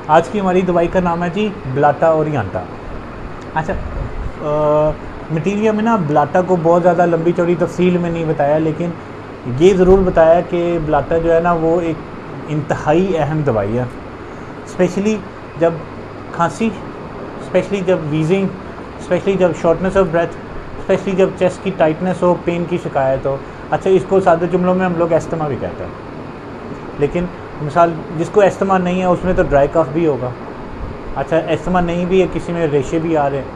आज की हमारी दवाई का नाम है जी ब्लाटा ओरिएंटा। अच्छा, मटीरियल में ना ब्लाटा को बहुत ज़्यादा लंबी चौड़ी तफसील में नहीं बताया, लेकिन ये ज़रूर बताया कि ब्लाटा जो है ना वो एक इंतहाई अहम दवाई है, स्पेशली जब खांसी, स्पेशली जब वीजिंग, स्पेशली जब शॉर्टनेस ऑफ ब्रेथ, स्पेशली जब चेस्ट की टाइटनेस हो, पेन की शिकायत हो। अच्छा, इसको सादे जुमलों में हम लोग एस्थमा भी कहते हैं, लेकिन मिसाल जिसको एस्थमा नहीं है उसमें तो ड्राई कफ भी होगा। अच्छा, एस्थमा नहीं भी है, किसी में रेशे भी आ रहे हैं,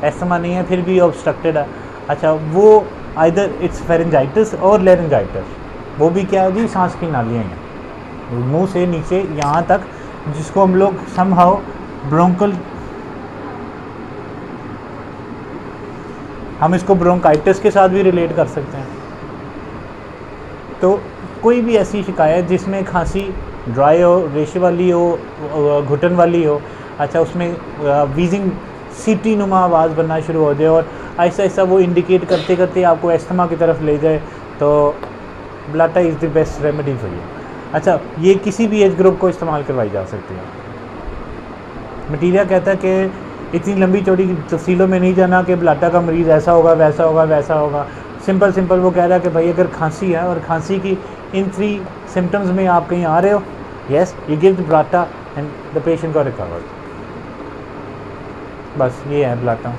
एस्थमा नहीं है फिर भी ऑब्स्ट्रक्टेड है। अच्छा, वो आइदर इट्स फेरेंजाइटिस और लेरेंजाइटिस। वो भी क्या है जी, सांस की नालियाँ हैं मुंह से नीचे यहाँ तक, जिसको हम लोग समहाउ ब्रोंकल, हम इसको ब्रोंकाइटिस के साथ भी रिलेट कर सकते हैं। तो कोई भी ऐसी शिकायत जिसमें खांसी ड्राई हो, रेशे वाली हो, घुटन वाली हो, अच्छा उसमें वीजिंग सीटी नुमा आवाज़ बनना शुरू हो जाए और ऐसा ऐसा वो इंडिकेट करते करते आपको एस्थमा की तरफ ले जाए, तो Blatta is the best remedy for you. अच्छा, ये किसी भी एज ग्रुप को इस्तेमाल करवाई जा सकती है। मटीरियल कहता है कि इतनी लंबी चौड़ी तफसीलों में नहीं जाना कि ब्लाटा का मरीज़ ऐसा होगा, वैसा होगा, वैसा होगा। सिंपल वो कह रहा है कि भाई अगर खांसी है और खांसी की इन 3 सिम्टम्स में आप कहीं आ रहे हो, yes you give the Blatta and the patient got recovered. बस ये है ब्लाटा।